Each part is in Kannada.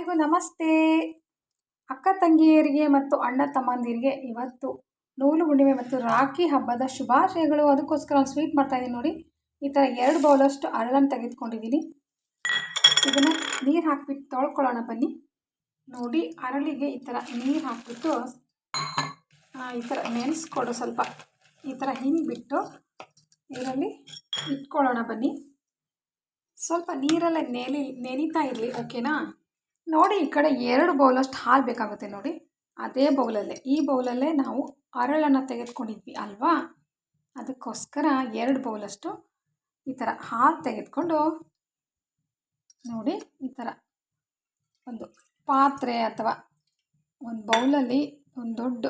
ಎಲ್ಲರಿಗೂ ನಮಸ್ತೆ. ಅಕ್ಕ ತಂಗಿಯರಿಗೆ ಮತ್ತು ಅಣ್ಣ ತಮ್ಮಂದಿರಿಗೆ ಇವತ್ತು ನೂಲು ಹುಣ್ಣಿಮೆ ಮತ್ತು ರಾಖಿ ಹಬ್ಬದ ಶುಭಾಶಯಗಳು. ಅದಕ್ಕೋಸ್ಕರ ಒಂದು ಸ್ವೀಟ್ ಮಾಡ್ತಾಯಿದ್ದೀನಿ ನೋಡಿ. ಈ ಥರ 2 ಬೌಲಷ್ಟು ಅರಳನ್ನು ತೆಗೆದುಕೊಂಡಿದ್ದೀನಿ. ಇದನ್ನು ನೀರು ಹಾಕಿಬಿಟ್ಟು ತೊಳ್ಕೊಳ್ಳೋಣ ಬನ್ನಿ. ನೋಡಿ, ಅರಳಿಗೆ ಈ ಥರ ನೀರು ಹಾಕಿಬಿಟ್ಟು ಈ ಥರ ನೆನೆಸ್ಕೊಡು. ಸ್ವಲ್ಪ ಈ ಥರ ಹಿಂಗಿಬಿಟ್ಟು ಇದರಲ್ಲಿ ಇಟ್ಕೊಳ್ಳೋಣ ಬನ್ನಿ. ಸ್ವಲ್ಪ ನೀರಲ್ಲೇ ನೆನೀತಾ ಇರಲಿ, ಓಕೆನಾ? ನೋಡಿ, ಈ ಕಡೆ 2 ಬೌಲಷ್ಟು ಹಾಲು ಬೇಕಾಗುತ್ತೆ ನೋಡಿ. ಅದೇ ಬೌಲಲ್ಲೇ, ಈ ಬೌಲಲ್ಲೇ ನಾವು ಅರಳನ್ನು ತೆಗೆದುಕೊಂಡಿದ್ವಿ ಅಲ್ವಾ, ಅದಕ್ಕೋಸ್ಕರ 2 ಬೌಲಷ್ಟು ಈ ಥರ ಹಾಲು ತೆಗೆದುಕೊಂಡು ನೋಡಿ, ಈ ಥರ ಒಂದು ಪಾತ್ರೆ ಅಥವಾ ಒಂದು ಬೌಲಲ್ಲಿ ಒಂದು ದೊಡ್ಡ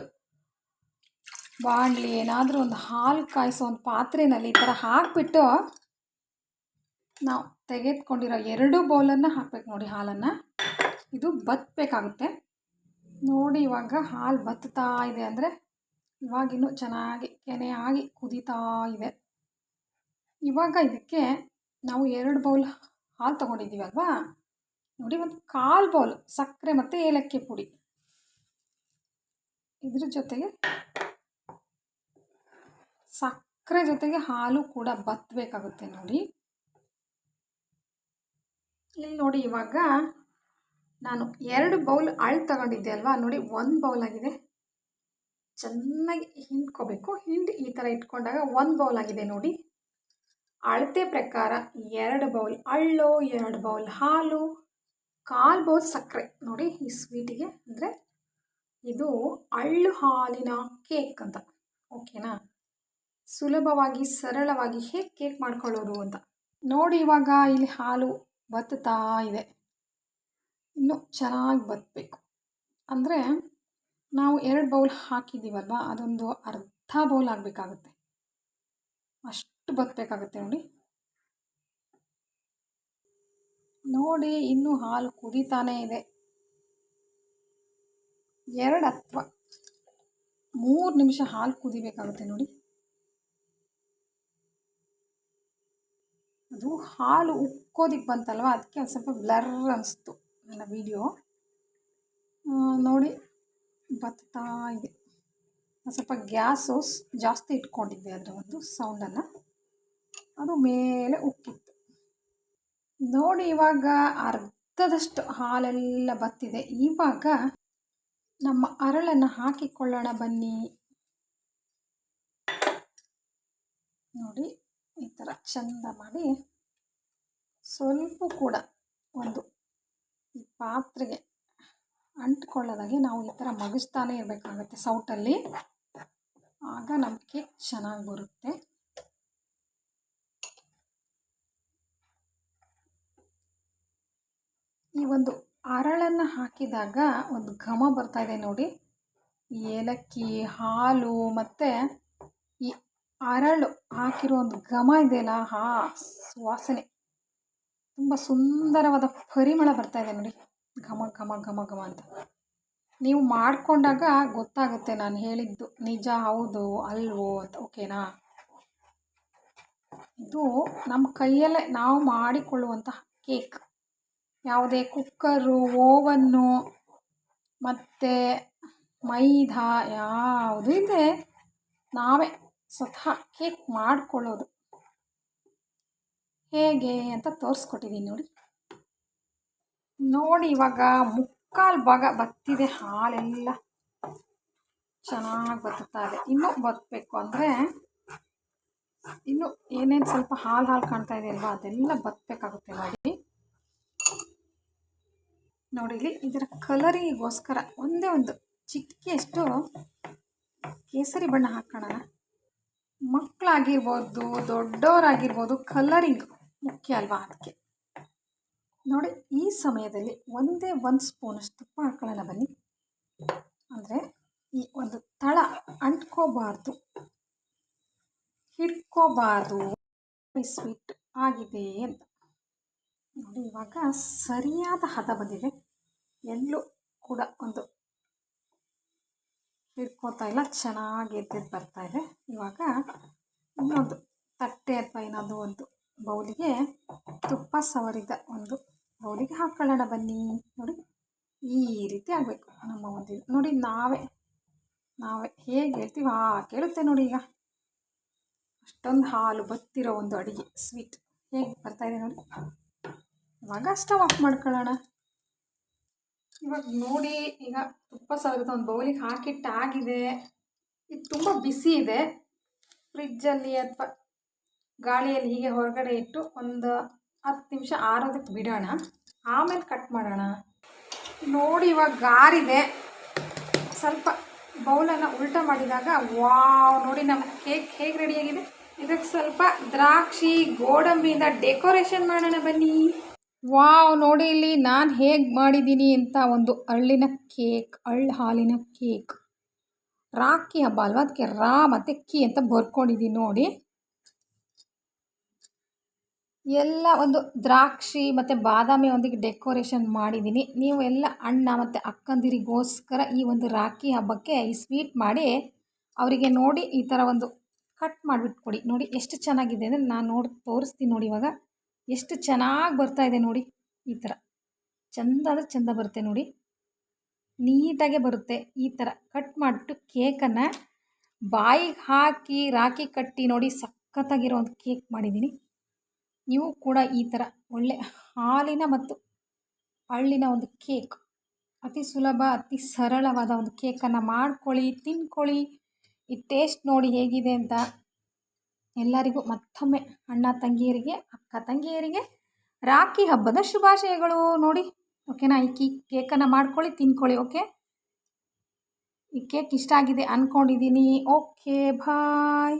ಬಾಣಲಿ ಏನಾದರೂ ಒಂದು ಹಾಲು ಕಾಯಿಸೋ ಒಂದು ಪಾತ್ರೆಯಲ್ಲಿ ಈ ಥರ ಹಾಕಿಬಿಟ್ಟು ನಾವು ತೆಗೆದುಕೊಂಡಿರೋ 2 ಬೌಲನ್ನು ಹಾಕಬೇಕು ನೋಡಿ. ಹಾಲನ್ನು ಇದು ಬತ್ತಬೇಕಾಗುತ್ತೆ ನೋಡಿ. ಇವಾಗ ಹಾಲು ಬತ್ತಾ ಇದೆ ಅಂದರೆ ಇವಾಗಿನ್ನೂ ಚೆನ್ನಾಗಿ ಕೆನೆಯಾಗಿ ಕುದೀತಾ ಇದೆ. ಇವಾಗ ಇದಕ್ಕೆ ನಾವು 2 ಬೌಲ್ ಹಾಲು ತೊಗೊಂಡಿದ್ದೀವಿ ಅಲ್ವಾ, ನೋಡಿ, ಒಂದು 1/4 ಬೌಲ್ ಸಕ್ಕರೆ ಮತ್ತು ಏಲಕ್ಕಿ ಪುಡಿ, ಇದ್ರ ಜೊತೆಗೆ ಸಕ್ಕರೆ ಜೊತೆಗೆ ಹಾಲು ಕೂಡ ಬತ್ತಬೇಕಾಗುತ್ತೆ ನೋಡಿ. ಇಲ್ಲಿ ನೋಡಿ, ಇವಾಗ ನಾನು 2 ಬೌಲ್ ಅಳ್ ತಗೊಂಡಿದ್ದೆ ಅಲ್ವಾ, ನೋಡಿ 1 ಬೌಲ್ ಆಗಿದೆ. ಚೆನ್ನಾಗಿ ಹಿಂಡ್ಕೋಬೇಕು. ಹಿಂಡಿ ಈ ಥರ ಇಟ್ಕೊಂಡಾಗ 1 ಬೌಲ್ ಆಗಿದೆ ನೋಡಿ. ಅಳತೆ ಪ್ರಕಾರ 2 ಬೌಲ್ ಅಳ್ಳು, 2 ಬೌಲ್ ಹಾಲು, 1/4 ಬೌಲ್ ಸಕ್ಕರೆ ನೋಡಿ. ಈ ಸ್ವೀಟಿಗೆ ಅಂದರೆ ಇದು ಅಳ್ಳು ಹಾಲಿನ ಕೇಕ್ ಅಂತ, ಓಕೆನಾ? ಸುಲಭವಾಗಿ ಸರಳವಾಗಿ ಹೇಗೆ ಕೇಕ್ ಮಾಡ್ಕೊಳ್ಳೋದು ಅಂತ ನೋಡಿ. ಇವಾಗ ಇಲ್ಲಿ ಹಾಲು ಬತ್ತಾ ಇದೆ. ಇನ್ನೂ ಚೆನ್ನಾಗಿ ಬತ್ತಬೇಕು ಅಂದರೆ ನಾವು 2 ಬೌಲ್ ಹಾಕಿದ್ದೀವಲ್ವ, ಅದೊಂದು ಅರ್ಧ ಬೌಲ್ ಆಗಬೇಕಾಗುತ್ತೆ, ಅಷ್ಟು ಬತ್ತಬೇಕಾಗುತ್ತೆ ನೋಡಿ. ನೋಡಿ, ಇನ್ನೂ ಹಾಲು ಕುದೀತಾನೇ ಇದೆ. 2 ಅಥವಾ 3 ನಿಮಿಷ ಹಾಲು ಕುದಿಬೇಕಾಗುತ್ತೆ ನೋಡಿ. ಅದು ಹಾಲು ಉಕ್ಕೋದಿಕ್ಕೆ ಬಂತಲ್ವ, ಅದಕ್ಕೆ ಒಂದು ಸ್ವಲ್ಪ ಬ್ಲರ್ ಅನಿಸ್ತು ನನ್ನ ವಿಡಿಯೋ. ನೋಡಿ, ಬತ್ತಾ ಇದೆ. ಸ್ವಲ್ಪ ಗ್ಯಾಸು ಜಾಸ್ತಿ ಇಟ್ಕೊಂಡಿದ್ದೆ, ಅದರ ಒಂದು ಸೌಂಡನ್ನು, ಅದು ಮೇಲೆ ಉಕ್ಕಿತ್ತು ನೋಡಿ. ಇವಾಗ ಅರ್ಧದಷ್ಟು ಹಾಲೆಲ್ಲ ಬತ್ತಿದೆ. ಇವಾಗ ನಮ್ಮ ಅರಳನ್ನು ಹಾಕಿಕೊಳ್ಳೋಣ ಬನ್ನಿ. ನೋಡಿ, ಈ ಥರ ಚಂದ ಮಾಡಿ ಸ್ವಲ್ಪ ಕೂಡ ಒಂದು ಈ ಪಾತ್ರೆಗೆ ಅಂಟ್ಕೊಳ್ಳೋದಾಗೆ ನಾವು ಈ ಥರ ಮಗಿಸ್ತಾನೆ ಇರಬೇಕಾಗತ್ತೆ ಸೌಟಲ್ಲಿ, ಆಗ ನಮಗೆ ಚೆನ್ನಾಗಿ ಬರುತ್ತೆ. ಈ ಒಂದು ಅರಳನ್ನು ಹಾಕಿದಾಗ ಒಂದು ಘಮ ಬರ್ತಾ ಇದೆ ನೋಡಿ. ಏಲಕ್ಕಿ, ಹಾಲು ಮತ್ತು ಈ ಅರಳು ಹಾಕಿರೋ ಒಂದು ಘಮ ಇದೆಯಲ್ಲ, ವಾಸನೆ ತುಂಬ ಸುಂದರವಾದ ಪರಿಮಳ ಬರ್ತಾ ಇದೆ ನೋಡಿ. ಘಮ ಘಮ ಘಮ ಘಮ ಅಂತ ನೀವು ಮಾಡಿಕೊಂಡಾಗ ಗೊತ್ತಾಗುತ್ತೆ ನಾನು ಹೇಳಿದ್ದು ನಿಜ ಹೌದು ಅಲ್ವೋ ಅಂತ, ಓಕೆನಾ? ಇದು ನಮ್ಮ ಕೈಯಲ್ಲೇ ನಾವು ಮಾಡಿಕೊಳ್ಳುವಂತಹ ಕೇಕ್. ಯಾವುದೇ ಕುಕ್ಕರು, ಓವನ್ನು ಮತ್ತು ಮೈದಾ ಯಾವುದೂ ಇದೆ, ನಾವೇ ಸ್ವತಃ ಕೇಕ್ ಮಾಡಿಕೊಳ್ಳೋದು ಹೇಗೆ ಅಂತ ತೋರಿಸ್ಕೊಟ್ಟಿದ್ದೀನಿ ನೋಡಿ. ನೋಡಿ, ಇವಾಗ 3/4 ಭಾಗ ಬತ್ತಿದೆ, ಹಾಲೆಲ್ಲ ಚೆನ್ನಾಗಿ ಬತ್ತಾ ಇದೆ. ಇನ್ನೂ ಬತ್ತಬೇಕು ಅಂದರೆ ಇನ್ನೂ ಏನೇನು ಸ್ವಲ್ಪ ಹಾಲು ಕಾಣ್ತಾ ಇದೆ ಅಲ್ವಾ, ಅದೆಲ್ಲ ಬತ್ತಬೇಕಾಗುತ್ತೆ ನೋಡಿ. ನೋಡಿ, ಇಲ್ಲಿ ಇದರ ಕಲರಿಗೋಸ್ಕರ ಒಂದೇ ಒಂದು ಚಿಟಿಕೆಯಷ್ಟು ಕೇಸರಿ ಬಣ್ಣ ಹಾಕೋಣ. ಮಕ್ಕಳಾಗಿರ್ಬೋದು, ದೊಡ್ಡವರಾಗಿರ್ಬೋದು, ಕಲರಿಂಗ್ ಮುಖ್ಯ ಅಲ್ವಾ, ಅದಕ್ಕೆ ನೋಡಿ. ಈ ಸಮಯದಲ್ಲಿ ಒಂದೇ 1 ಸ್ಪೂನಷ್ಟು ತುಪ್ಪ ಹಾಕೊಳ್ಳೋಣ ಬನ್ನಿ. ಅಂದರೆ ಈ ಒಂದು ತಳ ಅಂಟ್ಕೋಬಾರ್ದು, ಹಿಡ್ಕೋಬಾರ್ದು, ಸ್ವೀಟ್ ಆಗಿದೆ ಅಂತ ನೋಡಿ. ಇವಾಗ ಸರಿಯಾದ ಹದ ಬಂದಿದೆ, ಎಲ್ಲೂ ಕೂಡ ಒಂದು ಹಿಡ್ಕೋತಾ ಇಲ್ಲ, ಚೆನ್ನಾಗಿ ಎದ್ದೆದ್ದು ಬರ್ತಾ ಇದೆ. ಇವಾಗ ಇನ್ನೊಂದು ತಟ್ಟೆ ಅಥವಾ ಏನಾದರೂ ಒಂದು ಬೌಲಿಗೆ ತುಪ್ಪ ಸವರಿದ ಒಂದು ಬೌಲಿಗೆ ಹಾಕೊಳ್ಳೋಣ ಬನ್ನಿ. ನೋಡಿ, ಈ ರೀತಿ ಆಗಬೇಕು ನಮ್ಮ ಒಂದು ಇದು. ನೋಡಿ ನಾವೇ ನಾವೇ ಹೇಗೆ ಹೇಳ್ತೀವಿ ಕೇಳುತ್ತೆ ನೋಡಿ. ಈಗ ಅಷ್ಟೊಂದು ಹಾಲು ಬತ್ತಿರೋ ಒಂದು ಅಡುಗೆ ಸ್ವೀಟ್ ಹೇಗೆ ಬರ್ತಾಯಿದೆ ನೋಡಿ. ಇವಾಗ ಸ್ಟವ್ ಆಫ್ ಮಾಡ್ಕೊಳ್ಳೋಣ. ಇವಾಗ ನೋಡಿ, ಈಗ ತುಪ್ಪ ಸವರಿದ ಒಂದು ಬೌಲಿಗೆ ಹಾಕಿಟ್ಟಾಗಿದೆ. ಇದು ತುಂಬ ಬಿಸಿ ಇದೆ. ಫ್ರಿಜ್ಜಲ್ಲಿ ಅಥವಾ ಗಾಳಿಯಲ್ಲಿ ಹೀಗೆ ಹೊರಗಡೆ ಇಟ್ಟು ಒಂದು 10 ನಿಮಿಷ ಆರೋದಕ್ಕೆ ಬಿಡೋಣ, ಆಮೇಲೆ ಕಟ್ ಮಾಡೋಣ. ನೋಡಿ ಇವಾಗ ಗಾರಿದೆ. ಸ್ವಲ್ಪ ಬೌಲನ್ನು ಉಲ್ಟಾ ಮಾಡಿದಾಗ ವಾವ್, ನೋಡಿ ನಮ್ಮ ಕೇಕ್ ಹೇಗೆ ರೆಡಿಯಾಗಿದೆ. ಇದಕ್ಕೆ ಸ್ವಲ್ಪ ದ್ರಾಕ್ಷಿ ಗೋಡಂಬಿಯಿಂದ ಡೆಕೋರೇಷನ್ ಮಾಡೋಣ ಬನ್ನಿ. ವಾವ್, ನೋಡಿ ಇಲ್ಲಿ ನಾನು ಹೇಗೆ ಮಾಡಿದ್ದೀನಿ ಅಂತ. ಒಂದು ಅಳ್ಳಿನ ಕೇಕ್, ಹಾಲಿನ ಕೇಕ್. ರಾಖಿ ಹಬ್ಬ ಅಲ್ವಾ, ಅದಕ್ಕೆ ರಾ ಮತ್ತು ಕಿ ಅಂತ ಬರ್ಕೊಂಡಿದ್ದೀನಿ ನೋಡಿ. ಎಲ್ಲ ಒಂದು ದ್ರಾಕ್ಷಿ ಮತ್ತು ಬಾದಾಮಿ ಒಂದಿಗೆ ಡೆಕೋರೇಷನ್ ಮಾಡಿದ್ದೀನಿ. ನೀವು ಎಲ್ಲ ಅಣ್ಣ ಮತ್ತು ಅಕ್ಕಂದಿರಿಗೋಸ್ಕರ ಈ ಒಂದು ರಾಖಿ ಹಬ್ಬಕ್ಕೆ ಈ ಸ್ವೀಟ್ ಮಾಡಿ ಅವರಿಗೆ ನೋಡಿ ಈ ಥರ ಒಂದು ಕಟ್ ಮಾಡಿಬಿಟ್ಟು ಕೊಡಿ. ನೋಡಿ ಎಷ್ಟು ಚೆನ್ನಾಗಿದೆ ಅಂದರೆ, ನಾನು ತೋರಿಸ್ತೀನಿ ನೋಡಿ. ಇವಾಗ ಎಷ್ಟು ಚೆನ್ನಾಗಿ ಬರ್ತಾಯಿದೆ ನೋಡಿ. ಈ ಥರ ಚೆಂದ ಅಂದರೆ ಚೆಂದ ಬರುತ್ತೆ ನೋಡಿ, ನೀಟಾಗೆ ಬರುತ್ತೆ. ಈ ಥರ ಕಟ್ ಮಾಡಿಬಿಟ್ಟು ಕೇಕನ್ನು ಬಾಯಿಗೆ ಹಾಕಿ ರಾಖಿ ಕಟ್ಟಿ ನೋಡಿ, ಸಖತ್ತಾಗಿರೋ ಒಂದು ಕೇಕ್ ಮಾಡಿದ್ದೀನಿ. ನೀವು ಕೂಡ ಈ ಥರ ಒಳ್ಳೆ ಹಾಲಿನ ಮತ್ತು ಹಳ್ಳಿನ ಒಂದು ಕೇಕ್, ಅತಿ ಸುಲಭ ಅತಿ ಸರಳವಾದ ಒಂದು ಕೇಕನ್ನು ಮಾಡ್ಕೊಳ್ಳಿ, ತಿನ್ಕೊಳ್ಳಿ. ಈ ಟೇಸ್ಟ್ ನೋಡಿ ಹೇಗಿದೆ ಅಂತ. ಎಲ್ಲರಿಗೂ ಮತ್ತೊಮ್ಮೆ ಅಣ್ಣ ತಂಗಿಯರಿಗೆ, ಅಕ್ಕ ತಂಗಿಯರಿಗೆ ರಾಖಿ ಹಬ್ಬದ ಶುಭಾಶಯಗಳು ನೋಡಿ. ಓಕೆನಾ? ಈ ಕೇಕನ್ನು ಮಾಡ್ಕೊಳ್ಳಿ, ತಿನ್ಕೊಳ್ಳಿ. ಓಕೆ, ಈ ಕೇಕ್ ಇಷ್ಟ ಆಗಿದೆ ಅಂದ್ಕೊಂಡಿದ್ದೀನಿ. ಓಕೆ, ಬಾಯ್.